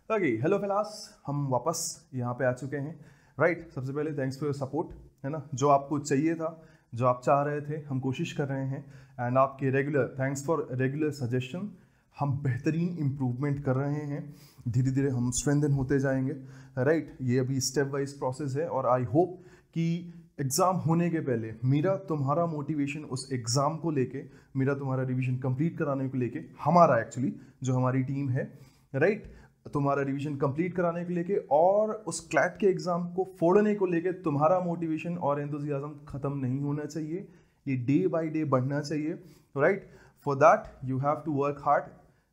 Okay, hello फिलास, हम वापस यहाँ पे आ चुके हैं। राइट, सबसे पहले थैंक्स फॉर योर सपोर्ट, है ना। जो आपको चाहिए था, जो आप चाह रहे थे, हम कोशिश कर रहे हैं। एंड आपके regular thanks for regular suggestion. हम बेहतरीन इम्प्रूवमेंट कर रहे हैं, धीरे धीरे हम स्ट्रेंथन होते जाएंगे। राइट, ये अभी स्टेप वाइज प्रोसेस है और आई होप कि एग्ज़ाम होने के पहले मेरा तुम्हारा मोटिवेशन उस एग्ज़ाम को लेके, मेरा तुम्हारा रिवीजन कंप्लीट कराने को लेके, हमारा एक्चुअली जो हमारी टीम है, राइट, तुम्हारा रिवीजन कंप्लीट कराने को लेके और उस क्लैट के एग्ज़ाम को फोड़ने को लेके तुम्हारा मोटिवेशन और एंथुसियाज्म ख़त्म नहीं होना चाहिए। ये डे बाय डे बढ़ना चाहिए। Right, for that you have to work hard.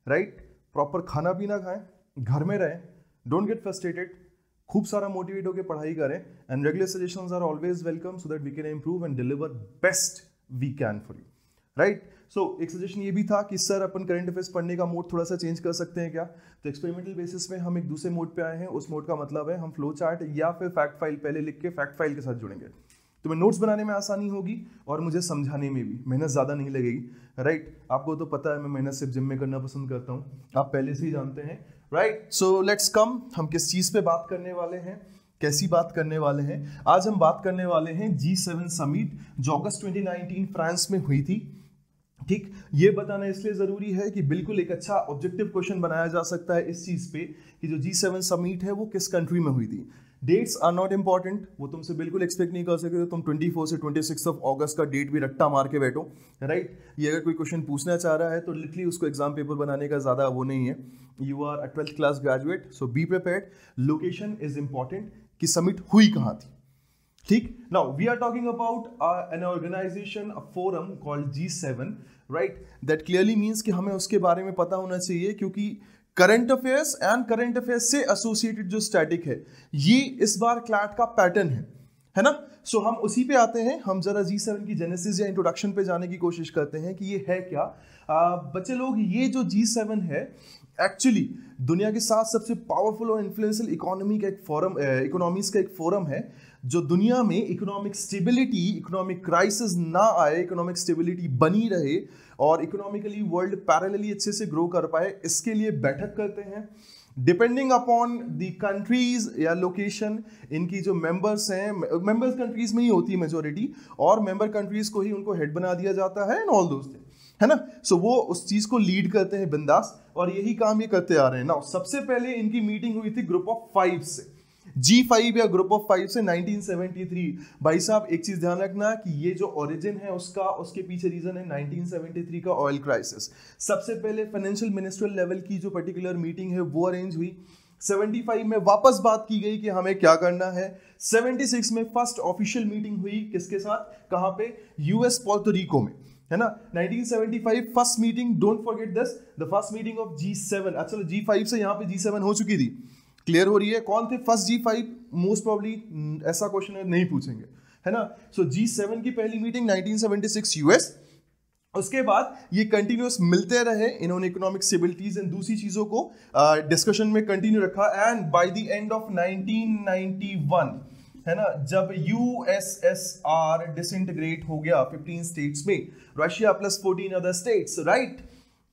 Right, proper खाना पीना खाएं, घर में रहें, डोंट गेट फ्रस्ट्रेटेड, खूब सारा मोटिवेट होकर पढ़ाई करें। And regular suggestions are always welcome so that we can improve and deliver best we can for you. Right, so एक सजेशन ये भी था कि सर अपन करंट अफेयर्स पढ़ने का मोड थोड़ा सा चेंज कर सकते हैं क्या। तो एक्सपेरिमेंटल बेसिस में हम एक दूसरे मोड पे आए हैं। उस मोड का मतलब है हम फ्लो चार्ट या फिर फैक्ट फाइल पहले लिख के फैक्ट फाइल के साथ जुड़ेंगे। तुम्हें नोट्स बनाने में आसानी होगी और मुझे समझाने में भी मेहनत ज़्यादा नहीं लगेगी। राइट, आपको तो पता है मैं मेहनत सिर्फ जिम में करना पसंद करता हूँ, आप पहले से ही जानते हैं। राइट, सो लेट्स कम, हम किस चीज़ पे बात करने वाले हैं, कैसी बात करने वाले हैं। आज हम बात करने वाले हैं G7 समिट जो अगस्त 2019 फ्रांस में हुई थी। ठीक, ये बताना इसलिए ज़रूरी है कि बिल्कुल एक अच्छा ऑब्जेक्टिव क्वेश्चन बनाया जा सकता है इस चीज़ पे कि जो G7 समिट है वो किस कंट्री में हुई थी। डेट्स आर नॉट इंपॉर्टेंट, वो तुमसे बिल्कुल एक्सपेक्ट नहीं कर सकते तुम 24 से 26 ऑफ अगस्त का डेट भी रट्टा मार के बैठो। राइट, ये अगर कोई क्वेश्चन पूछना चाह रहा है तो लिटरली उसको एग्जाम पेपर बनाने का ज़्यादा वो नहीं है। You are a 12th class graduate, so be prepared. Location is important कि समिट हुई कहाँ थी। ठीक, now we are talking about an organization, a forum called G7, right. That clearly means कि हमें उसके बारे में पता होना चाहिए क्योंकि current affairs and current affairs से एसोसिएटेड जो स्टैटिक है ये इस बार क्लैट का पैटर्न है ना। सो हम उसी पे आते हैं, हम जरा G7 की जेनेसिस या इंट्रोडक्शन पे जाने की कोशिश करते हैं कि ये है क्या। बच्चे लोग, ये जो G7 है एक्चुअली दुनिया के 7 सबसे पावरफुल और इन्फ्लुएंशियल इकोनॉमी का एक फोरम, इकोनॉमीज का एक फोरम है जो दुनिया में इकोनॉमिक स्टेबिलिटी, इकोनॉमिक क्राइसिस ना आए, इकोनॉमिक स्टेबिलिटी बनी रहे और इकोनॉमिकली वर्ल्ड पैरेलली अच्छे से ग्रो कर पाए, इसके लिए बैठक करते हैं। डिपेंडिंग अपॉन द कंट्रीज या लोकेशन, इनकी जो मेंबर्स हैं, मेंबर्स कंट्रीज में ही होती है मेजोरिटी, और मेंबर कंट्रीज को ही उनको हेड बना दिया जाता है एंड ऑल दोस थिंग्स, है ना। सो वो उस चीज को लीड करते हैं बिंदास, और यही काम ये करते आ रहे हैं ना। सबसे पहले इनकी मीटिंग हुई थी ग्रुप ऑफ 5 से, G5 या ग्रुप ऑफ 5 से 1973। भाई साहब एक चीज ध्यान रखना कि ये जो ओरिजिन है उसका, उसके पीछे रीजन है 1973 का ऑयल क्राइसिस। सबसे पहले फाइनेंशियल मिनिस्ट्रियल लेवल की जो पर्टिकुलर मीटिंग है वो अरेंज हुई। 75 में वापस बात की गई कि हमें क्या करना है। 76 में फर्स्ट ऑफिशियल मीटिंग हुई, किसके साथ, कहां पे, यूएस पोर्टो रिको में, है ना। 1975 first meeting, don't forget this, the first meeting of G7। अच्छा, G5 से यहां पे G7 हो चुकी थी, क्लियर हो रही है। कौन थे फर्स्ट G5, मोस्ट प्रॉब्ली ऐसा क्वेश्चन नहीं पूछेंगे, है ना। सो G7 की पहली मीटिंग 1976 यूएस, उसके बाद ये कंटिन्यूस मिलते रहे, इन्होंने इकोनॉमिक स्टेबिलिटीज एंड दूसरी चीजों को डिस्कशन में कंटिन्यू रखा। And by the end of 1991, है ना, जब यूएसएसआर डिसइंटीग्रेट हो गया 15 स्टेट्स में, Russia plus 14 other states, right,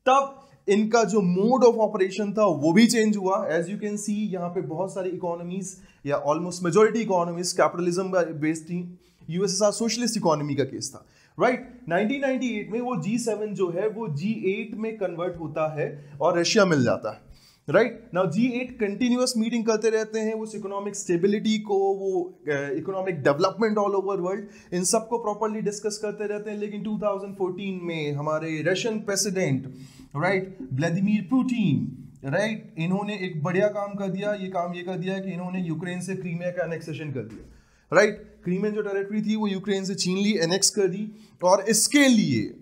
तब इनका जो मोड ऑफ ऑपरेशन था वो भी चेंज हुआ। एज यू कैन सी यहाँ पे बहुत सारी इकोनॉमीज या almost majority economies capitalism based थी। यूएसएसआर सोशलिस्ट इकोनॉमी का केस था, राइट। 1998 में वो G7 जो है वो G8 में कन्वर्ट होता है और रशिया मिल जाता है, right. Now G8 continuous meeting करते रहते हैं, उस इकोनॉमिक स्टेबिलिटी को, वो economic development all over world, इन सब को प्रॉपर्ली डिस्कस करते रहते हैं। लेकिन 2014 में हमारे Russian president, right, Vladimir Putin, right, इन्होंने एक बढ़िया काम कर दिया। ये काम ये कर दिया कि इन्होंने यूक्रेन से क्रीमिया का एनेक्सेशन कर दिया, राइट। क्रीमियन जो टेरिटरी थी वो यूक्रेन से छीन ली, एनेक्स कर दी, और इसके लिए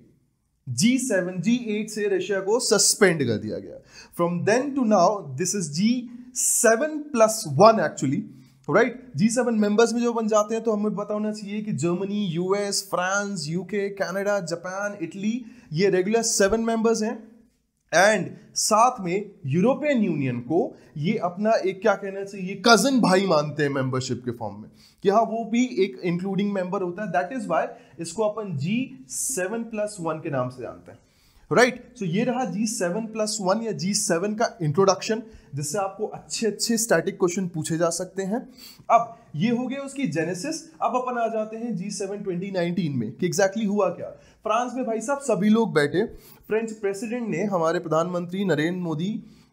G8 से रशिया को सस्पेंड कर दिया गया। From then to now this is G7+1 actually, right. G7 members में जो बन जाते हैं तो हमें पता होना चाहिए कि Germany, US, France, UK, Canada, Japan, Italy, ये रेगुलर 7 मेंबर्स हैं। एंड साथ में यूरोपियन यूनियन को ये अपना एक, क्या कहना चाहिए, कजन भाई मानते हैं मेंबरशिप के फॉर्म में, कि हाँ वो भी एक इंक्लूडिंग मेंबर होता है। दैट इज वाई इसको अपन G7+1 के नाम से जानते हैं, राइट। सो ये रहा G7+1 या G7 का इंट्रोडक्शन, जिससे आपको अच्छे अच्छे स्टैटिक क्वेश्चन पूछे जा सकते हैं। अब ये हो गया उसकी जेनेसिस। अब अपन आ जाते हैं G7 2019 में कि एग्जैक्टली हुआ क्या। फ्रांस में भाई साहब सभी लोग बैठे, फ्रेंच प्रेसिडेंट ने हमारे प्रधानमंत्री नरेंद्र मोदी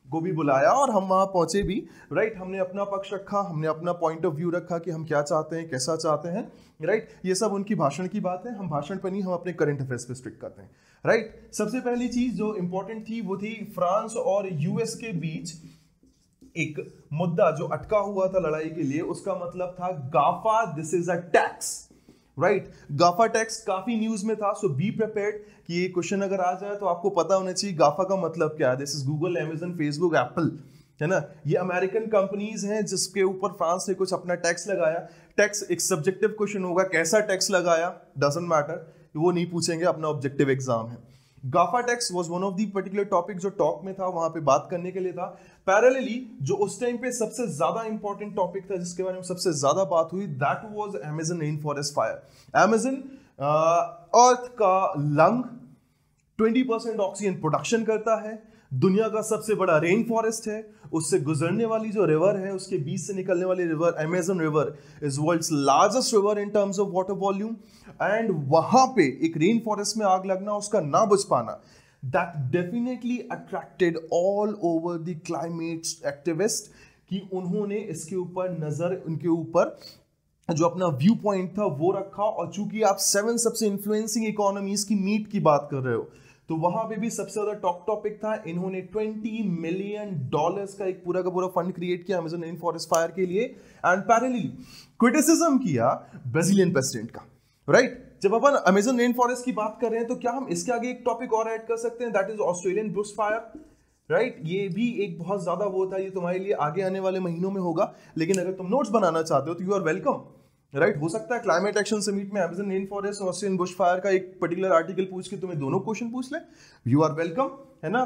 को भी बुलाया और हम वहां पहुंचे भी, राइट। हमने अपना पक्ष रखा, हमने अपना पॉइंट ऑफ व्यू रखा कि हम क्या चाहते हैं, कैसा चाहते हैं, राइट। ये सब उनकी भाषण की बात है, हम भाषण पर नहीं, हम अपने करंट अफेयर्स पे स्ट्रिक्ट करते हैं, राइट। सबसे पहली चीज जो इंपॉर्टेंट थी वो थी फ्रांस और यूएस के बीच एक मुद्दा जो अटका हुआ था लड़ाई के लिए, उसका मतलब था GAFA, this is a tax, right. GAFA tax काफी न्यूज में था, सो बी प्रिपेयर्ड कि ये क्वेश्चन अगर आ जाए तो आपको पता होना चाहिए गाफा का मतलब क्या है। This is Google, Amazon, Facebook, Apple, है ना। ये अमेरिकन कंपनीज हैं जिसके ऊपर फ्रांस ने कुछ अपना टैक्स लगाया। टैक्स एक सब्जेक्टिव क्वेश्चन होगा, कैसा टैक्स लगाया डजंट मैटर, वो नहीं पूछेंगे, अपना ऑब्जेक्टिव एग्जाम है। GAFA tax was one of the particular topic जो टॉक में था, वहां पे बात करने के लिए था। पैरेलली जो उस टाइम पे सबसे ज्यादा इंपॉर्टेंट टॉपिक था, जिसके बारे में सबसे ज्यादा बात हुई, that was Amazon rain forest fire. Amazon earth का लंग 20% ऑक्सीजन प्रोडक्शन करता है, दुनिया का सबसे बड़ा रेन फॉरेस्ट है, उससे गुजरने वाली जो रिवर है, उसके बीच से निकलने वाली river Amazon river is world's largest river in terms of water volume. And वहां पे एक रेन फॉरेस्ट में आग लगना, उसका ना बुझ पाना, that definitely attracted all over the climate activist, कि उन्होंने इसके ऊपर नजर, उनके ऊपर जो अपना व्यू पॉइंट था वो रखा। और चूंकि आप 7 सबसे इन्फ्लुएंसिंग इकोनॉमीज की मीट की बात कर रहे हो, तो वहां पे भी सबसे ज्यादा टॉप टॉपिक था। इन्होंने $20 मिलियन का एक पूरा का पूरा फंड क्रिएट किया अमेजन रेन फॉरेस्ट फायर के लिए। एंड पैरेलली क्रिटिसिज्म किया ब्राजीलियन प्रेसिडेंट का, राइट। जब अपन अमेजन रेन फॉरेस्ट की बात कर रहे हैं तो क्या हम इसके आगे एक टॉपिक और ऐड कर सकते हैं, that is Australian Bush fire, right. ये भी एक बहुत ज्यादा वो था, ये तुम्हारे लिए आगे आने वाले महीनों में होगा, लेकिन अगर तुम नोट्स बनाना चाहते हो तो यू आर वेलकम, राइट। हो सकता है क्लाइमेट एक्शन समिट में अमेजन रेन फॉरेस्ट और ऑस्ट्रेलियन बुश फायर का एक पर्टिकुलर आर्टिकल पूछ के तुम्हें दोनों क्वेश्चन पूछ ले, यू आर वेलकम, है ना,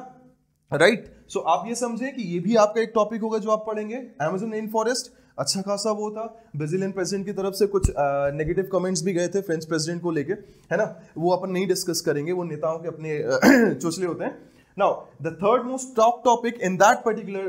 राइट। सो आप ये समझे कि ये भी आपका एक टॉपिक होगा जो आप पढ़ेंगे। अमेजन रेन फॉरेस्ट अच्छा खासा वो था। ब्राजीलियन प्रेसिडेंट की तरफ से कुछ नेगेटिव कमेंट्स भी गए थे फ्रेंच प्रेसिडेंट को लेके, है ना, वो अपन नहीं डिस्कस करेंगे, वो नेताओं के अपने चोचले होते हैं। Now, the third most top topic in that particular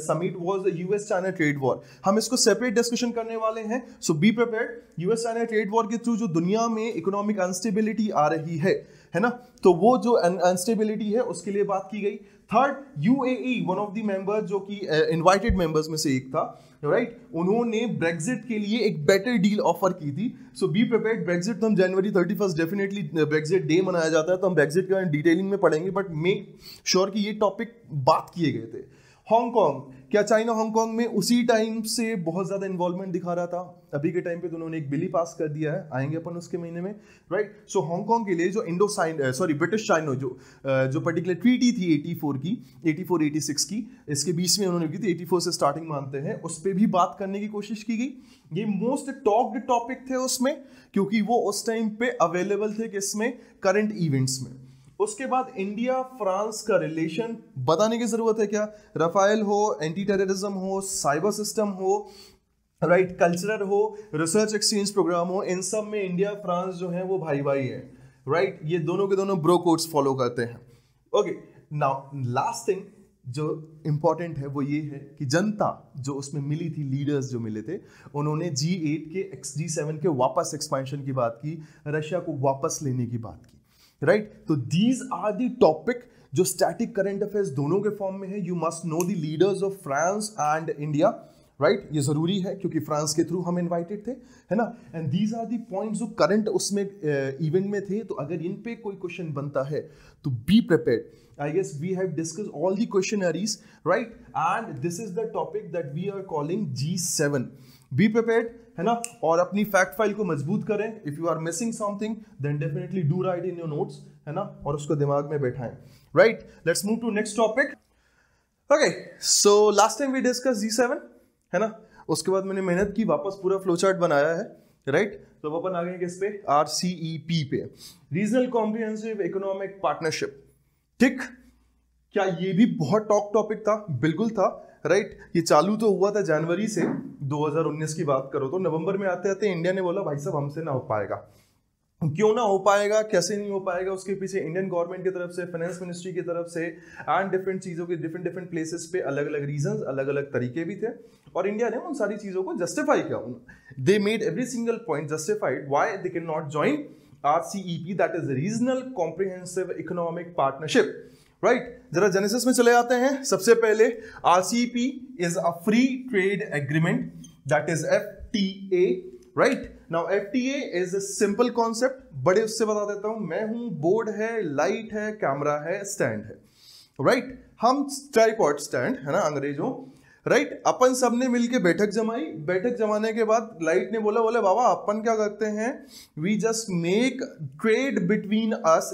summit was the US-China trade war. हम इसको separate discussion करने वाले हैं, so be prepared. US-China trade war के थ्रू जो दुनिया में इकोनॉमिक अनस्टेबिलिटी आ रही है ना, तो वो जो अनस्टेबिलिटी है उसके लिए बात की गई। Third, UAE, one of the member जो कि इनवाइटेड मेंबर्स में से एक था, राइट, उन्होंने ब्रेक्जिट के लिए एक बेटर डील ऑफर की थी। सो बी प्रिपेयर्ड। ब्रेक्जिट तो हम जनवरी 31 डेफिनेटली ब्रेक्जिट डे मनाया जाता है, तो हम ब्रेक्जिट के बारे में डिटेलिंग में पढ़ेंगे, बट मेक श्योर कि ये टॉपिक बात किए गए थे। हांगकांग, क्या चाइना हांगकांग में उसी टाइम से बहुत ज्यादा इन्वॉल्वमेंट दिखा रहा था? अभी के टाइम पे तो उन्होंने एक बिल पास कर दिया है, आएंगे अपन उसके महीने में, राइट। सो हांगकांग के लिए जो ब्रिटिश चाइना जो पर्टिकुलर ट्रीटी थी 84-86 की, इसके बीच में उन्होंने की थी, 84 से स्टार्टिंग मानते हैं, उस पर भी बात करने की कोशिश की गई। ये मोस्ट टॉक्ड टॉपिक थे उसमें, क्योंकि वो उस टाइम पे अवेलेबल थे किसमें, करंट इवेंट्स में। उसके बाद इंडिया फ्रांस का रिलेशन बताने की जरूरत है क्या? राफेल हो, एंटी टेररिज्म हो, साइबर सिस्टम हो, राइट, कल्चरल हो, रिसर्च एक्सचेंज प्रोग्राम हो, इन सब में इंडिया फ्रांस जो है वो भाई भाई है, राइट। ये दोनों के दोनों ब्रो कोड्स फॉलो करते हैं। ओके, नाउ लास्ट थिंग जो इंपॉर्टेंट है वो ये है कि जनता जो उसमें मिली थी, लीडर्स जो मिले थे, उन्होंने G8 के G7 के वापस एक्सपेंशन की बात की, रशिया को वापस लेने की बात की, राइट। तो दीज आर दी टॉपिक जो स्टैटिक करंट अफेयर्स दोनों के फॉर्म में है। You must know the leaders of France and India, right. ये जरूरी है क्योंकि फ्रांस के थ्रू हम इनवाइटेड थे, है ना। And these are the points जो करंट उसमें इवेंट में थे। तो अगर इन पे कोई क्वेश्चन बनता है तो be prepared. I guess we have discuss all the questionnaires, right, and this is the topic that we are calling G7। Be prepared, है ना, और अपनी फैक्ट फाइल को मजबूत करें। If you are missing something then definitely do write in your notes, है ना, और उसको दिमाग में बैठाएं, right. Let's move to next topic. Okay, so last time we discuss G7, है ना, उसके बाद मैंने मेहनत की, वापस पूरा फ्लो चार्ट बनाया है, राइट। तो अपन आ गए किस पे, RCEP पे, रीजनल कॉम्प्रिहेंसिव इकोनॉमिक पार्टनरशिप, ठीक। क्या ये भी बहुत टॉपिक था? बिल्कुल था, राइट। ये चालू तो हुआ था जनवरी से, 2019 की बात करो तो नवंबर में आते आते इंडिया ने बोला भाई साहब हमसे ना हो पाएगा, क्यों ना हो पाएगा, कैसे नहीं हो पाएगा, उसके पीछे इंडियन गवर्नमेंट की तरफ से, फाइनेंस मिनिस्ट्री की तरफ से एंड डिफरेंट चीज़ों के डिफरेंट प्लेसेस पे अलग अलग रीजंस, अलग अलग तरीके भी थे, और इंडिया ने उन सारी चीज़ों को जस्टिफाई किया। They made every single point justified why they can not join RCEP, that is regional comprehensive economic partnership, right. जरा जेनेसिस में चले आते हैं। सबसे पहले RCEP is a free trade agreement, that is FTA, right. Now FTA is a simple concept, बड़े उससे बता देता हूं मैं हूं, बोर्ड है, लाइट है, कैमरा है, स्टैंड है, राइट। हम ट्राइपॉड स्टैंड है ना अंग्रेजों, राइट। अपन सबने मिलके बैठक जमाई, बैठक जमाने के बाद लाइट ने बोला, बोले बाबा अपन क्या करते हैं, we just make trade between us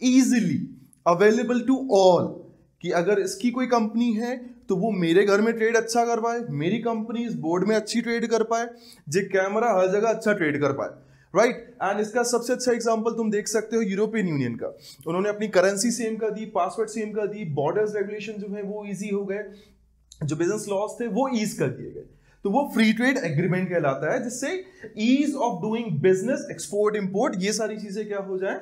easily available to all, कि अगर इसकी कोई कंपनी है तो वो मेरे घर में ट्रेड अच्छा कर पाए, मेरी कंपनी इस बोर्ड में अच्छी ट्रेड कर पाए, जे कैमरा हर जगह अच्छा ट्रेड कर पाए, राइट। एंड इसका सबसे अच्छा एग्जांपल तुम देख सकते हो यूरोपियन यूनियन का। उन्होंने अपनी करेंसी सेम कर दी, पासवर्ड सेम कर दी, बॉर्डर्स रेगुलेशन जो है वो इजी हो गए, जो बिजनेस लॉज थे वो ईज कर दिए गए, तो वो फ्री ट्रेड एग्रीमेंट कहलाता है, जिससे ease of doing business, export import, ये सारी चीजें क्या हो जाए,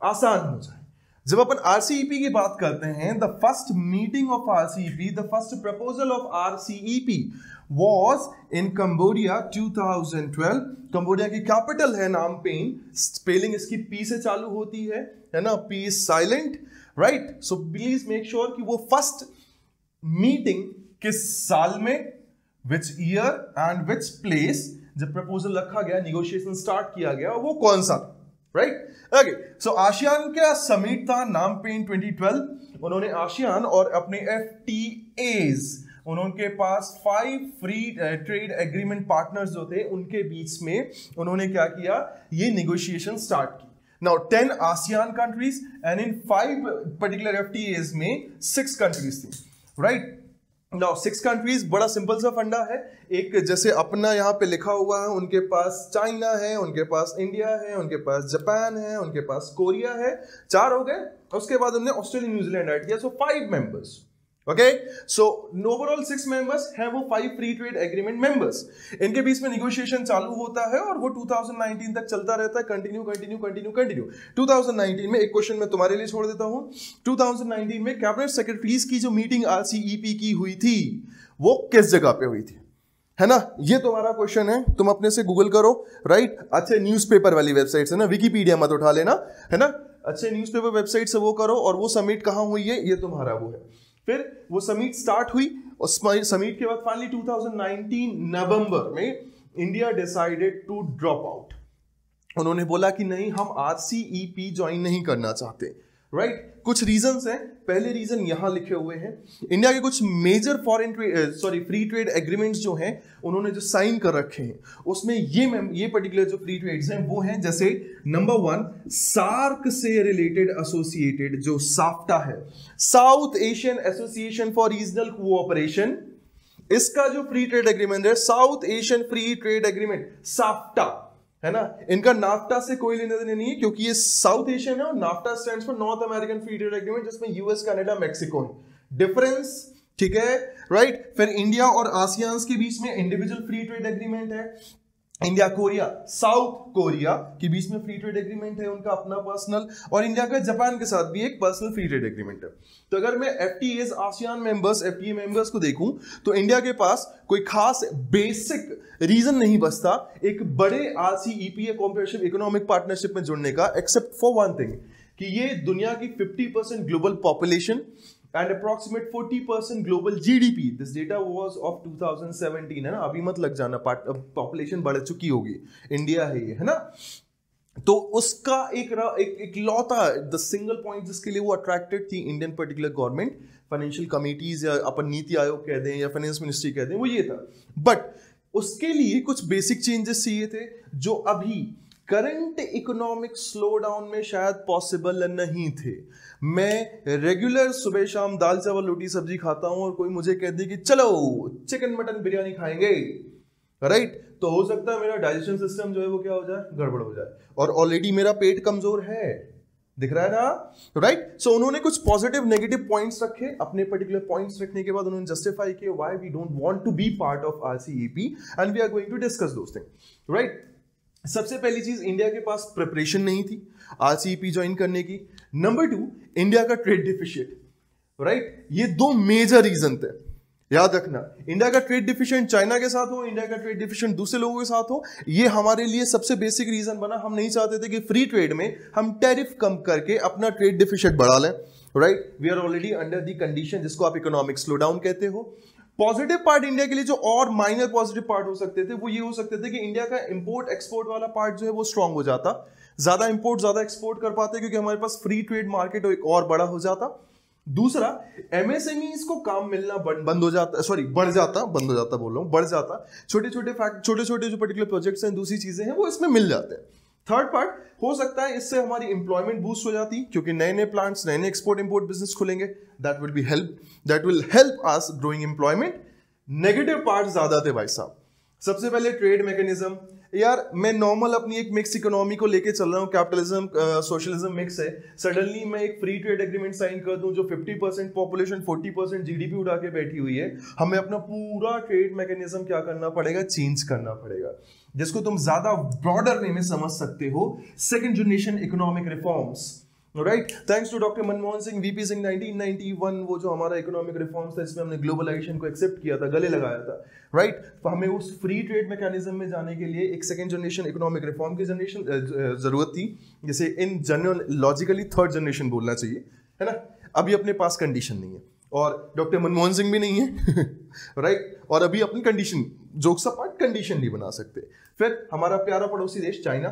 आसान हो जाए। जब अपन RCEP की बात करते हैं, the first meeting of RCEP, the first proposal of RCEP was in Cambodia 2012। Cambodia की कैपिटल है नाम पेन, स्पेलिंग इसकी P से चालू होती है ना, P is silent, right. So please make sure कि वो फर्स्ट मीटिंग किस साल में, which year and which place, जब प्रपोजल रखा गया, निगोशिएशन स्टार्ट किया गया, वो कौन सा, राइट। ओके, सो आसियान का समिट था नाम पेन 2012। उन्होंने आसियान और अपने FTAs, उनके पास 5 फ्री ट्रेड एग्रीमेंट पार्टनर्स जो थे उनके बीच में उन्होंने क्या किया, ये निगोशिएशन स्टार्ट की। Now 10 ASEAN countries and in 5 particular FTAs में 6 कंट्रीज थी, राइट। नाउ 6 कंट्रीज, बड़ा सिंपल सा फंडा है, एक जैसे अपना यहाँ पे लिखा हुआ है, उनके पास चाइना है, उनके पास इंडिया है, उनके पास जापान है, उनके पास कोरिया है, 4 हो गए। उसके बाद उन्होंने ऑस्ट्रेलिया न्यूजीलैंड ऐड किया, सो 5 members, okay. So overall 6 members हैं, वो 5 फ्री ट्रेड एग्रीमेंट मेंबर्स। इनके बीच में निगोशिएशन चालू होता है और वो 2019 तक चलता रहता है, कंटिन्यू। 2019 में एक क्वेश्चन मैं तुम्हारे लिए छोड़ देता हूं, 2019 में कैबिनेट सेक्रेटरीज की जो मीटिंग RCEP की हुई थी, वो किस जगह पे हुई थी, है ना, ये तुम्हारा क्वेश्चन है, तुम अपने से गूगल करो, राइट। अच्छे न्यूज़पेपर वाली वेबसाइट से ना, विकिपीडिया मत उठा लेना, है ना, अच्छे न्यूज़पेपर वेबसाइट से वो करो, और वो समिट कहां हुई है, ये तुम्हारा वो है। फिर वो समिट स्टार्ट हुई, और समिट के बाद फाइनली 2019 नवंबर में India decided to drop out. उन्होंने बोला कि नहीं, हम RCEP ज्वाइन नहीं करना चाहते, राइट। कुछ रीजंस हैं, पहले रीजन यहां लिखे हुए हैं। इंडिया के कुछ मेजर फ्री ट्रेड एग्रीमेंट्स जो हैं, उन्होंने जो साइन कर रखे हैं, उसमें ये पर्टिकुलर जो फ्री ट्रेड्स हैं वो हैं, जैसे नंबर 1 सार्क से रिलेटेड एसोसिएटेड जो साफ्टा है, south Asian association for regional cooperation, इसका जो फ्री ट्रेड एग्रीमेंट है, south Asian free trade agreement, SAFTA, है ना। इनका नाफ्टा से कोई लेने देने नहीं है, क्योंकि ये साउथ एशियन है, और NAFTA stands for north American free trade agreement, जिसमें US, कनाडा, मैक्सिको है, डिफरेंस, ठीक है, राइट। फिर इंडिया और आसियान के बीच में इंडिविजुअल फ्री ट्रेड एग्रीमेंट है, इंडिया कोरिया, साउथ कोरिया के बीच में फ्री ट्रेड एग्रीमेंट है उनका अपना पर्सनल, और इंडिया का जापान के साथ भी एक पर्सनल फ्री ट्रेड एग्रीमेंट है। तो अगर मैं FTAs, ASEAN members, FTA members को देखूं, तो इंडिया के पास कोई खास बेसिक रीजन नहीं बचता एक बड़े RCEP या कॉम्प्रिहेंसिव इकोनॉमिक पार्टनरशिप में जुड़ने का, एक्सेप्ट फॉर वन थिंग, कि ये दुनिया की 50% global population and approximate 40% global GDP. This data was of 2017, है ना, अभी मत लग जाना, पॉपुलेशन बढ़ चुकी होगी, इंडिया है ये, है ना। तो उसका एक लौता द सिंगल पॉइंट जिसके लिए वो अट्रैक्टेड थी Indian particular government, financial committees या अपन नीति आयोग कह दें या फाइनेंस मिनिस्ट्री कह दें, वो ये था। बट उसके लिए कुछ बेसिक चेंजेस चाहिए थे, जो अभी करंट इकोनॉमिक स्लो डाउन में शायद पॉसिबल नहीं थे। मैं रेगुलर सुबह शाम दाल चावल रोटी सब्जी खाता हूं, और कोई मुझे कह दे कि चलो चिकन मटन बिरयानी खाएंगे, राइट, तो हो सकता है मेरा डाइजेशन सिस्टम जो है वो क्या हो जाए, गड़बड़ हो जाए, और ऑलरेडी मेरा पेट कमजोर है, दिख रहा है ना, राइट। सो उन्होंने कुछ पॉजिटिव नेगेटिव पॉइंट्स रखे, अपने पर्टिकुलर पॉइंट्स रखने के बाद उन्होंने जस्टिफाई किया why we don't want to be part of RCEP and we are going to discuss those things, right. सबसे पहली चीज, इंडिया के पास प्रिपरेशन नहीं थी आरसीईपी ज्वाइन करने की। नंबर 2, इंडिया का ट्रेड डिफिशिट, राइट। ये दो मेजर रीजन थे, याद रखना। इंडिया का ट्रेड डिफिशिएंट चाइना के साथ हो, इंडिया का ट्रेड डिफिशिएंट दूसरे लोगों के साथ हो, ये हमारे लिए सबसे बेसिक रीजन बना। हम नहीं चाहते थे कि फ्री ट्रेड में हम टैरिफ कम करके अपना ट्रेड डिफिशिएंट बढ़ा लें, right. We are already under the condition जिसको आप इकोनॉमिक स्लो डाउन कहते हो। पॉजिटिव पार्ट इंडिया के लिए जो और माइनर पॉजिटिव पार्ट हो सकते थे वो ये हो सकते थे कि इंडिया का इंपोर्ट एक्सपोर्ट वाला पार्ट जो है वो स्ट्रांग हो जाता, ज्यादा इंपोर्ट ज्यादा एक्सपोर्ट कर पाते क्योंकि हमारे पास फ्री ट्रेड मार्केट एक और बड़ा हो जाता। दूसरा, एमएसएमईज को काम मिलना बंद हो जाता, सॉरी बढ़ जाता, बंद हो जाता बोल रहा हूं, बढ़ जाता। छोटे छोटे जो पर्टिकुलर प्रोजेक्ट्स हैं, दूसरी चीजें हैं, वो इसमें मिल जाते हैं। थर्ड पार्ट हो सकता है इससे हमारी एम्प्लॉयमेंट बूस्ट हो जाती क्योंकि नए नए प्लांट्स, नए नए एक्सपोर्ट इंपोर्ट बिजनेस खुलेंगे, that will help us growing employment. Negative part ज्यादा थे भाई साहब। सबसे पहले ट्रेड मैकेनिज्म, यार मैं नॉर्मल अपनी एक मिक्स इकोनॉमी को लेके चल रहा हूँ, कैपिटलिज्म सोशलिज्म मिक्स है। सडनली मैं एक फ्री ट्रेड एग्रीमेंट साइन कर दूं जो 50% पॉपुलेशन 40% जीडीपी उठा के बैठी हुई है, हमें अपना पूरा ट्रेड मैकेनिज्म क्या करना पड़ेगा, चेंज करना पड़ेगा, जिसको तुम ज्यादा ब्रॉडर वे में समझ सकते हो second generation economic reforms, right. Thanks to doctor Manmohan Singh, VP Singh 1991, वो जो हमारा इकोनॉमिक रिफॉर्म्स था इसमें हमने ग्लोबलाइजेशन को एक्सेप्ट किया था, गले लगाया था, राइट। तो हमें उस फ्री ट्रेड मैकेनिज्म में जाने के लिए एक सेकंड जनरेशन इकोनॉमिक रिफॉर्म की जरूरत थी, जैसे in general logically third generation बोलना चाहिए, है ना। अभी अपने पास कंडीशन नहीं है और डॉक्टर मनमोहन सिंह भी नहीं है राइट। और अभी अपनी कंडीशन, जोक्स अपार्ट, कंडीशन नहीं बना सकते। फिर हमारा प्यारा पड़ोसी देश चाइना,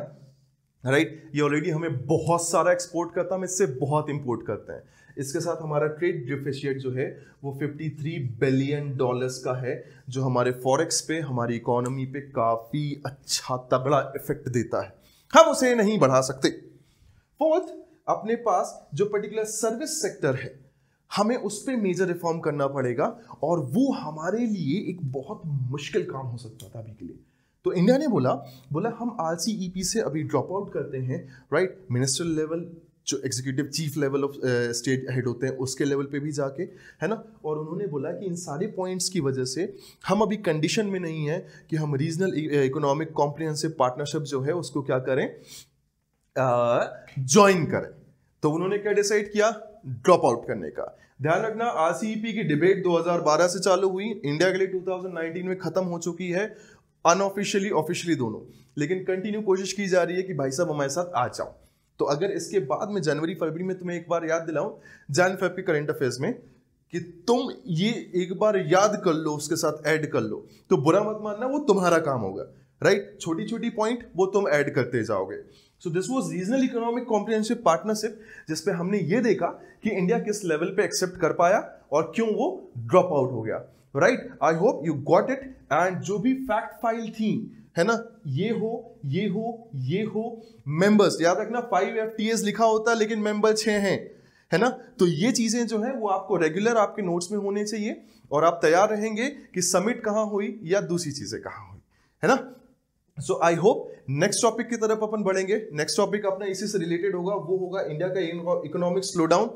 राइट, ये ऑलरेडी हमें बहुत सारा एक्सपोर्ट करता है, हम इससे बहुत इंपोर्ट करते हैं। इसके साथ हमारा ट्रेड डिफिशिएट जो है वो $53 बिलियन का है, जो हमारे फॉरेक्स पे, हमारी इकोनॉमी पे काफी अच्छा तगड़ा इफेक्ट देता है, हम उसे नहीं बढ़ा सकते। फोर्थ, अपने पास जो पर्टिकुलर सर्विस सेक्टर है हमें उस पर मेजर रिफॉर्म करना पड़ेगा और वो हमारे लिए एक बहुत मुश्किल काम हो सकता था अभी के लिए। तो इंडिया ने बोला हम आरसीईपी से अभी ड्रॉप आउट करते हैं, राइट। मिनिस्टर लेवल, जो executive chief level of state head होते हैं उसके लेवल पे भी जाके, है ना। और उन्होंने बोला कि इन सारे पॉइंट्स की वजह से हम अभी कंडीशन में नहीं है कि हम रीजनल इकोनॉमिक कॉम्प्रिहेंसिव पार्टनरशिप जो है उसको क्या करें, ज्वाइन करें। तो उन्होंने क्या डिसाइड किया, ड्रॉप आउट करने का। ध्यान रखना, आरसीईपी की डिबेट 2012 से चालू हुई, इंडिया के लिए 2019 में खत्म हो चुकी है, अनऑफिशियली ऑफिशियली दोनों, लेकिन कंटिन्यू कोशिश की जा रही है कि भाई साहब हमारे साथ आ जाओ। तो अगर इसके बाद में जनवरी फरवरी में तुम्हें एक बार याद दिलाऊं जैन फेब के करंट अफेयर्स में कि तुम ये एक बार याद कर लो, उसके साथ ऐड कर लो, तो बुरा मत मानना, वो तुम्हारा काम होगा, राइट। छोटी छोटी पॉइंट वो तुम ऐड करते जाओगे। So this was regional economic comprehensive partnership, जिसपे हमने ये देखा कि इंडिया किस लेवल पे एक्सेप्ट कर पाया और क्यों वो ड्रॉप आउट हो गया, right. I hope you got it. And जो भी फैक्ट फाइल थी, है ना, ये हो मेंबर्स, याद रखना 5 FTAs लिखा होता है लेकिन मेंबर 6 हैं, है ना। तो ये चीजें जो है वो आपको रेगुलर आपके नोट्स में होने चाहिए और आप तैयार रहेंगे कि समिट कहां हुई या दूसरी चीजें कहां हुई, है ना। सो आई होप नेक्स्ट टॉपिक की तरफ अपन बढ़ेंगे। नेक्स्ट टॉपिक अपना इसी से रिलेटेड होगा, वो होगा इंडिया का इकोनॉमिक स्लोडाउन,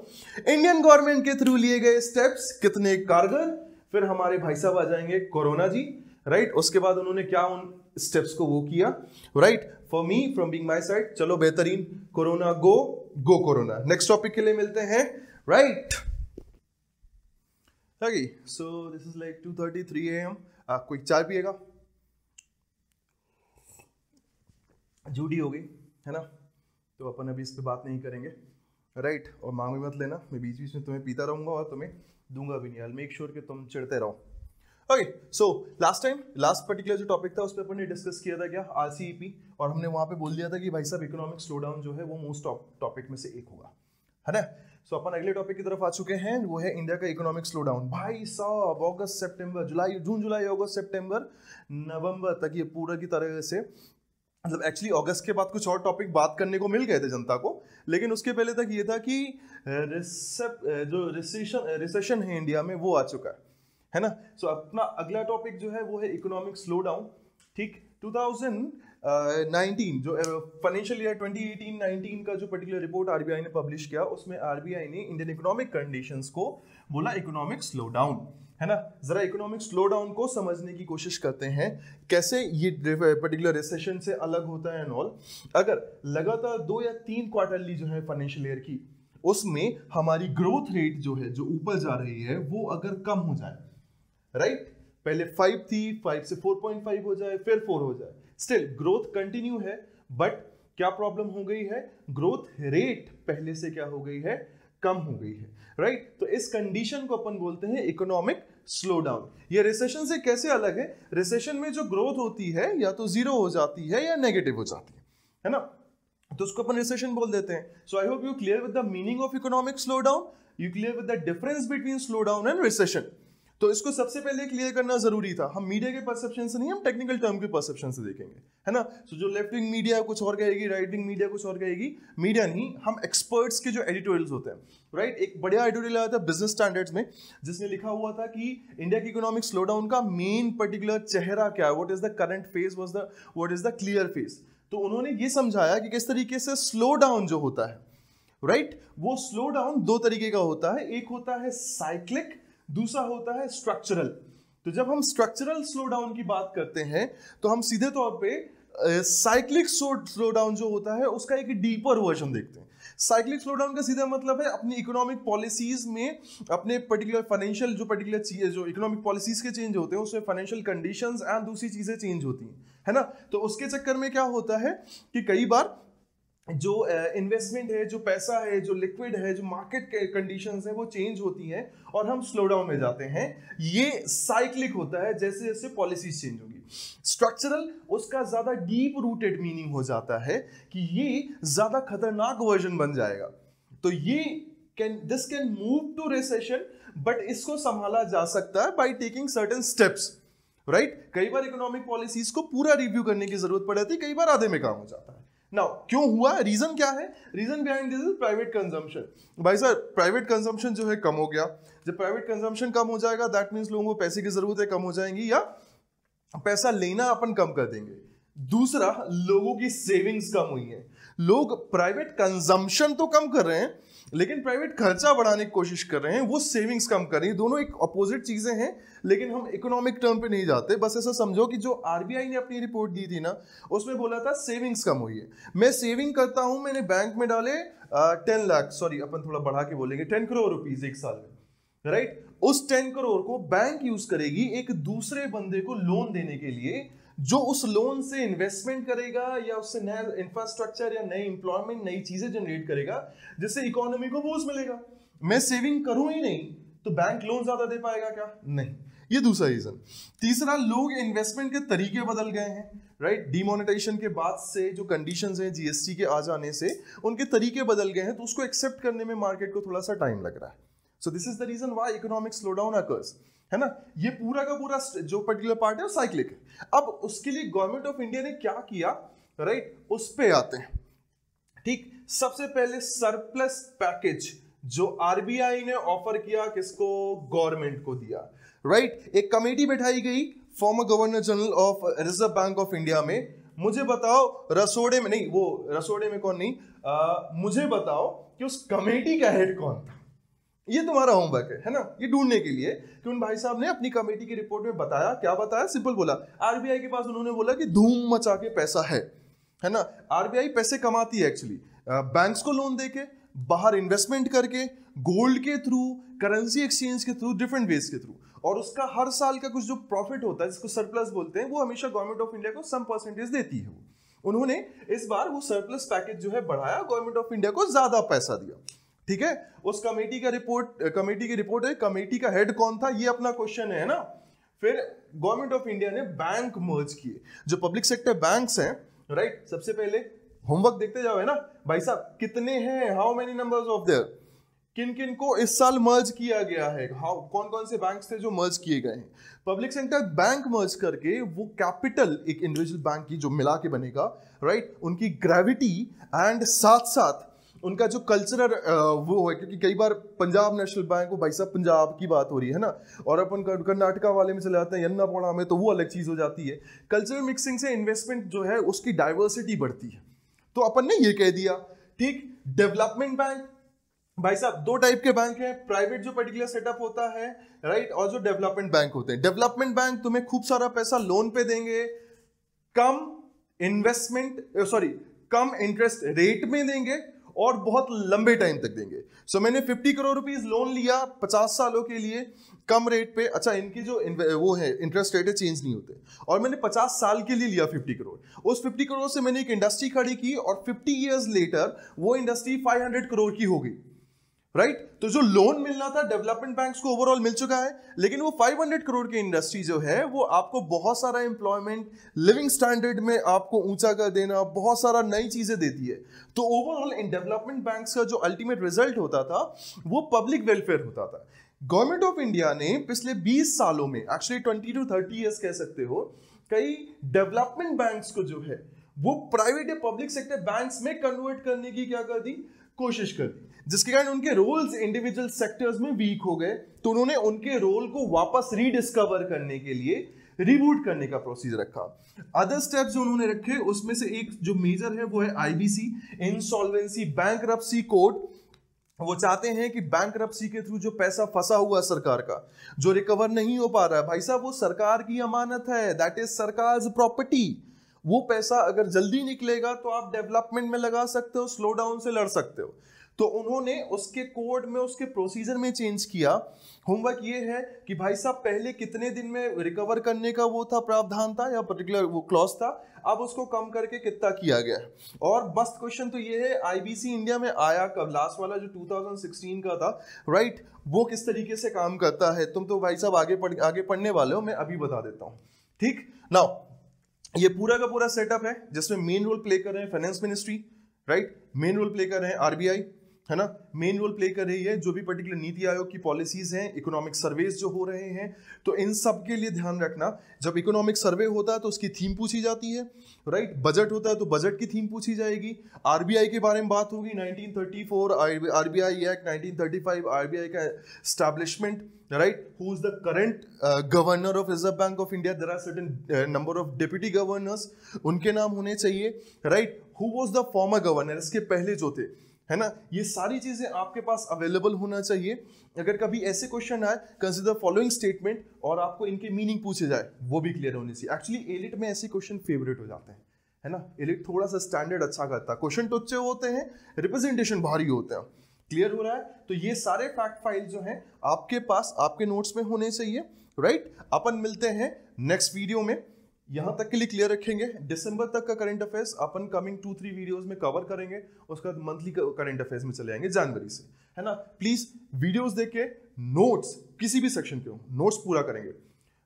इंडियन गवर्नमेंट के थ्रू लिए गए स्टेप्स कितने कारगर। फिर हमारे भाई साहब आ जाएंगे कोरोना जी, राइट। उसके बाद उन्होंने क्या उन स्टेप्स को वो किया, right. For me, from being my side, चलो बेहतरीन, कोरोना गो कोरोना। नेक्स्ट टॉपिक के लिए मिलते हैं, right. So this is like 2:33 AM। कोई चाय पिएगा? जूडी हो गई, है ना। तो अपन अभी इस पे बात नहीं करेंगे, राइट। और मांग भी मत लेना, मैं बीच बीच में तुम्हें पीता रहूंगा और तुम्हें दूंगा भी नहीं। आई मेक श्योर कि तुम चिढ़ते रहो। ओके, सो लास्ट पर्टिकुलर जो टॉपिक था उस पर अपन ने डिस्कस किया था क्या, आरसीईपी, और हमने वहां पे बोल दिया था कि भाई साहब इकोनॉमिक स्लोडाउन जो है वो मोस्ट टॉपिक में से एक होगा, है ना। सो अपन अगले टॉपिक की तरफ आ चुके हैं, वो है इंडिया का इकोनॉमिक स्लोडाउन। भाई साहब अगस्त सितंबर जुलाई, जून जुलाई अगस्त सितंबर नवंबर तक ये पूरा की तरह से, मतलब एक्चुअली अगस्त के बाद कुछ और टॉपिक बात करने को मिल गए थे जनता को, लेकिन उसके पहले तक ये था कि जो रिसेशन है इंडिया में वो आ चुका है ना। सो अपना अगला टॉपिक जो है वो है इकोनॉमिक स्लोडाउन, ठीक। 2019 जो फाइनेंशियल ईयर 2018-19 का जो पर्टिकुलर रिपोर्ट आरबीआई ने पब्लिश किया, उसमें आरबीआई ने इंडियन इकोनॉमिक कंडीशंस को बोला इकोनॉमिक स्लोडाउन, है ना, जरा इकोनॉमिक स्लो डाउन को समझने की कोशिश करते हैं, कैसे ये पर्टिकुलर रिसेशन से अलग होता है एंड ऑल। अगर लगातार 2 या 3 क्वार्टरली जो है फाइनेंशियल ईयर की, उसमें हमारी ग्रोथ रेट जो है जो ऊपर जा रही है वो अगर कम हो जाए, राइट, पहले 5 थी, 5 से 4.5 हो जाए, फिर 4 हो जाए, स्टिल ग्रोथ कंटिन्यू है, बट क्या प्रॉब्लम हो गई है, ग्रोथ रेट पहले से क्या हो गई है, कम हो गई है, राइट। तो इस कंडीशन को अपन बोलते हैं इकोनॉमिक स्लो डाउन। ये रिसेशन से कैसे अलग है, रिसेशन में जो ग्रोथ होती है या तो 0 हो जाती है या नेगेटिव हो जाती है ना, तो उसको अपन रिसेशन बोल देते हैं। So I hope you clear with the meaning of economic slow down, you clear with the difference between slowdown and recession. तो इसको सबसे पहले क्लियर करना जरूरी था। हम मीडिया के परसेप्शन से नहीं, हम टेक्निकल टर्म के परसेप्शन से देखेंगे, है ना। सो जो लेफ्ट विंग मीडिया कुछ और कहेगी, राइट विंग मीडिया कुछ और कहेगी, मीडिया नहीं, हम एक्सपर्ट्स के जो एडिटोरियल्स होते हैं, राइट। एक बढ़िया एडिटोरियल आया था बिजनेस स्टैंडर्ड्स में, जिसमें लिखा हुआ था कि इंडिया की इकोनॉमिक स्लो डाउन का मेन पर्टिकुलर चेहरा क्या है, what is the current phase, what is the clear phase. तो उन्होंने ये समझाया कि किस तरीके से स्लो डाउन जो होता है, राइट, वो स्लो डाउन 2 तरीके का होता है। एक होता है साइक्लिक, दूसरा होता है स्ट्रक्चरल। तो जब हम स्ट्रक्चरल स्लो डाउन की बात करते हैं तो हम सीधे तौर पे साइक्लिक स्लो डाउन जो होता है उसका एक डीपर वर्जन देखते हैं। साइक्लिक स्लो डाउन का सीधा मतलब है अपनी इकोनॉमिक पॉलिसीज में, अपने पर्टिकुलर फाइनेंशियल जो पर्टिकुलर चीजें जो इकोनॉमिक पॉलिसीज के चेंज होते हैं उसमें फाइनेंशियल कंडीशंस एंड दूसरी चीजें चेंज होती हैं, है ना। तो उसके चक्कर में क्या होता है कि कई बार जो इन्वेस्टमेंट है, जो पैसा है, जो लिक्विड है, जो मार्केट कंडीशंस है वो चेंज होती हैं और हम स्लो डाउन में जाते हैं। ये साइक्लिक होता है जैसे जैसे पॉलिसीज चेंज होगी। स्ट्रक्चरल, उसका ज्यादा डीप रूटेड मीनिंग हो जाता है कि ये ज्यादा खतरनाक वर्जन बन जाएगा। तो ये this can move to recession, but इसको संभाला जा सकता है by taking certain steps, right. कई बार इकोनॉमिक पॉलिसीज को पूरा रिव्यू करने की जरूरत पड़ जाती है, कई बार आधे में काम हो जाता है। नाउ क्यों हुआ, रीजन क्या है, reason behind this is private consumption. भाई साहब, प्राइवेट कंजम्पशन जो है कम हो गया। जब प्राइवेट कंजम्पशन कम हो जाएगा दैट मींस लोगों को पैसे की जरूरतें कम हो जाएंगी या पैसा लेना अपन कम कर देंगे। दूसरा, लोगों की सेविंग्स कम हुई है। लोग प्राइवेट कंजम्पशन तो कम कर रहे हैं लेकिन प्राइवेट खर्चा बढ़ाने की कोशिश कर रहे हैं, वो सेविंग्स कम कर रही है। दोनों एक अपोजिट चीजें हैं, लेकिन हम इकोनॉमिक टर्म पे नहीं जाते। बस ऐसा समझो कि जो आरबीआई ने अपनी रिपोर्ट दी थी ना, उसमें बोला था सेविंग्स कम हुई है। मैं सेविंग करता हूं, मैंने बैंक में डाले 10 लाख, सॉरी अपन थोड़ा बढ़ा के बोलेंगे 10 करोड़ रुपीज एक साल में, राइट। उस 10 करोड़ को बैंक यूज करेगी एक दूसरे बंदे को लोन देने के लिए, जो उस लोन से इन्वेस्टमेंट करेगा या उससे नया इंफ्रास्ट्रक्चर या नई एम्प्लॉयमेंट, नई चीजें जनरेट करेगा जिससे इकोनॉमी को बूस्ट मिलेगा। मैं सेविंग करूं ही नहीं तो बैंक लोन ज्यादा दे पाएगा क्या? नहीं। ये दूसरा रीजन। तीसरा, लोग इन्वेस्टमेंट के तरीके बदल गए हैं, राइट। डिमोनेटाइजेशन के बाद से जो कंडीशंस हैं, जीएसटी के आ जाने से उनके तरीके बदल गए हैं, तो उसको एक्सेप्ट करने में मार्केट को थोड़ा सा टाइम लग रहा है। So this is the reason why economic slow down occurs, है ना। ये पूरा का पूरा जो पर्टिकुलर पार्ट है वो साइक्लिक है। अब उसके लिए गवर्नमेंट ऑफ इंडिया ने क्या किया, राइट, उस पे आते हैं। ठीक, सबसे पहले सरप्लस पैकेज जो आरबीआई ने ऑफर किया, किसको? गवर्नमेंट को दिया, राइट। एक कमेटी बैठाई गई former governor general of Reserve Bank of India में। मुझे बताओ रसोड़े में नहीं, वो रसोड़े में कौन नहीं, मुझे बताओ कि उस कमेटी का हेड कौन था। ये तुम्हारा होमवर्क है ना, ये ढूंढने के लिए कि उन भाई साहब ने अपनी कमेटी की रिपोर्ट में बताया, क्या बताया? सिंपल बोला, आरबीआई के पास उन्होंने बोला कि धूम मचा के पैसा है ना। आरबीआई पैसे कमाती है एक्चुअली बैंक्स को लोन देके, बाहर इन्वेस्टमेंट करके, गोल्ड के थ्रू, करेंसी एक्सचेंज के थ्रू, डिफरेंट वेज के थ्रू, और उसका हर साल का कुछ जो प्रॉफिट होता है जिसको सरप्लस बोलते हैं, वो हमेशा गवर्नमेंट ऑफ इंडिया को सम परसेंटेज देती है। उन्होंने इस बार वो सरप्लस पैकेज जो है बढ़ाया, गवर्नमेंट ऑफ इंडिया को ज्यादा पैसा दिया। ठीक है, उस कमेटी की रिपोर्ट है, कमेटी का हेड कौन था, ये अपना क्वेश्चन है ना। फिर गवर्नमेंट ऑफ इंडिया ने बैंक मर्ज किए, जो पब्लिक सेक्टर बैंक्स हैं, राइट। सबसे पहले होमवर्क देखते जाओ, है ना भाई साहब, कितने हैं, how many numbers of their, किन किन को इस साल मर्ज किया गया है, कौन कौन से बैंक्स थे जो मर्ज किए गए हैं। पब्लिक सेक्टर बैंक मर्ज करके वो कैपिटल एक इंडिविजुअल बैंक की जो मिला के बनेगा, राइट, उनकी ग्रेविटी एंड साथ साथ उनका जो कल्चरल वो है, क्योंकि कई बार पंजाब नेशनल बैंक, वो भाई साहब पंजाब की बात हो रही है ना, और अपन कर्नाटका वाले में चले जाते हैं यन्नापोड़ा में, तो वो अलग चीज हो जाती है। कल्चरल मिक्सिंग से इन्वेस्टमेंट जो है उसकी डाइवर्सिटी बढ़ती है, तो अपन ने ये कह दिया। ठीक, डेवलपमेंट बैंक, भाई साहब दो टाइप के बैंक हैं, प्राइवेट जो पर्टिकुलर सेटअप होता है, राइट, और जो डेवलपमेंट बैंक होते हैं। डेवलपमेंट बैंक तुम्हें खूब सारा पैसा लोन पे देंगे, कम कम इंटरेस्ट रेट में देंगे और बहुत लंबे टाइम तक देंगे। सो मैंने 50 करोड़ रुपीस लोन लिया 50 सालों के लिए कम रेट पे। अच्छा, इनकी जो वो है इंटरेस्ट रेट है चेंज नहीं होते, और मैंने 50 साल के लिए लिया 50 करोड़। उस 50 करोड़ से मैंने एक इंडस्ट्री खड़ी की और 50 इयर्स लेटर वो इंडस्ट्री 500 करोड़ की हो गई, राइट। तो जो लोन मिलना था डेवलपमेंट बैंक्स को ओवरऑल मिल चुका है, लेकिन वो 500 करोड़ की इंडस्ट्री जो है वो आपको बहुत सारा एम्प्लॉयमेंट, लिविंग स्टैंडर्ड में आपको ऊंचा कर देना, बहुत सारा नई चीजें देती है। तो ओवरऑल इन डेवलपमेंट बैंक्स का जो अल्टीमेट रिजल्ट होता था वो पब्लिक वेलफेयर होता था। गवर्नमेंट ऑफ इंडिया ने पिछले 20 सालों में, एक्चुअली 20 to 30 ईयर्स कह सकते हो, कई डेवलपमेंट बैंक्स को जो है वो प्राइवेट या पब्लिक सेक्टर बैंक्स में कन्वर्ट करने की क्या कर दी, कोशिश कर दी, जिसके कारण उनके रोल्स इंडिविजुअल सेक्टर्स में वीक हो गए। तो उन्होंने उनके रोल को वापस रीडिस्कवर करने के लिए रिबूट करने का प्रोसीजर रखा। अदर स्टेप्स जो उन्होंने रखे उसमें से एक जो मेजर है वो है आईबीसी, इंसॉल्वेंसी बैंकरप्सी कोड। वो चाहते हैं कि बैंकरप्सी के थ्रू जो पैसा फंसा हुआ सरकार का, जो रिकवर नहीं हो पा रहा है, भाई साहब वो सरकार की अमानत है, दैट इज सरकार's प्रॉपर्टी। वो पैसा अगर जल्दी निकलेगा तो आप डेवलपमेंट में लगा सकते हो, स्लो डाउन से लड़ सकते हो। तो उन्होंने उसके कोड में, उसके प्रोसीजर में चेंज किया। होमवर्क ये है कि भाई साहब पहले कितने दिन में रिकवर करने का वो था, प्रावधान था या पर्टिकुलर वो क्लॉज था, अब उसको कम करके कितना किया गया है। और मस्त क्वेश्चन तो ये है, आईबीसी इंडिया में आया कब, लास्ट वाला जो 2016 का था, राइट, वो किस तरीके से काम करता है। तुम तो भाई साहब आगे पढ़ने वाले हो, मैं अभी बता देता हूँ, ठीक। नाउ ये पूरा का पूरा सेटअप है जिसमें मेन रोल प्ले कर रहे हैं finance ministry, right, main role play कर रहे हैं आरबीआई, है ना, मेन रोल प्ले कर रही है जो भी पर्टिकुलर नीति आयोग की पॉलिसीज हैं, इकोनॉमिक सर्वेज जो हो रहे हैं। तो इन सब के लिए ध्यान रखना, जब इकोनॉमिक सर्वे होता है तो उसकी थीम पूछी जाती है, राइट, बजट होता है तो बजट की थीम पूछी जाएगी, आरबीआई के बारे में बात होगी, 1934 आरबीआई एक्ट, 1935 आरबीआई का establishment, right, who is the current governor of Reserve Bank of India, there are certain number of deputy governors, उनके नाम होने चाहिए, right, who was the former governor, इसके पहले जो थे, है ना। ये सारी चीजें आपके पास अवेलेबल होना चाहिए। अगर कभी ऐसे क्वेश्चन आए, कंसीडर फॉलोइंग स्टेटमेंट, और आपको इनके मीनिंग पूछे जाए, वो भी क्लियर होनी चाहिए। एक्चुअली एलिट में ऐसे क्वेश्चन फेवरेट हो जाते हैं, है ना, एलिट थोड़ा सा स्टैंडर्ड अच्छा करता है, क्वेश्चन तो अच्छे होते हैं, रिप्रेजेंटेशन भारी होते हैं। क्लियर हो रहा है? तो ये सारे फैक्ट फाइल जो हैं आपके पास आपके नोट्स में होने चाहिए, राइट। अपन मिलते हैं नेक्स्ट वीडियो में। यहां तक के लिए क्लियर रखेंगे, दिसंबर तक का करंट अफेयर्स अपन कमिंग 2-3 वीडियोस में कवर करेंगे, उसके बाद मंथली करंट अफेयर्स में चले जाएंगे जनवरी से, है ना। प्लीज वीडियोस देख के नोट्स, किसी भी सेक्शन के हो, नोट्स पूरा करेंगे,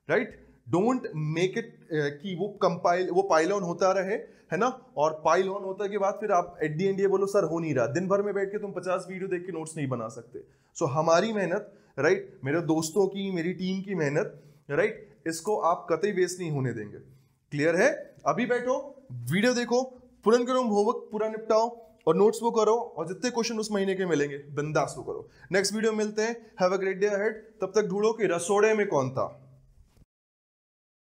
राइट। डोंट मेक इट कि वो पाइल ऑन होता रहे, है ना, और पाइल ऑन होता के बाद फिर आप एट दी एंड ये बोलो सर हो नहीं रहा। दिन भर में बैठ के तुम 50 वीडियो देख के नोट्स नहीं बना सकते। सो हमारी मेहनत, राइट, मेरे दोस्तों की, मेरी टीम की मेहनत, राइट, इसको आप कतई वेस्ट नहीं होने देंगे। क्लियर है? अभी बैठो, वीडियो देखो, पूरन करो, होमवर्क पूरा निपटाओ और नोट्स वो करो, और जितने क्वेश्चन उस महीने के मिलेंगे बिंदास वो करो। नेक्स्ट वीडियो मिलते हैं। Have a great day ahead. तब तक ढूंढो कि रसोड़े में कौन था।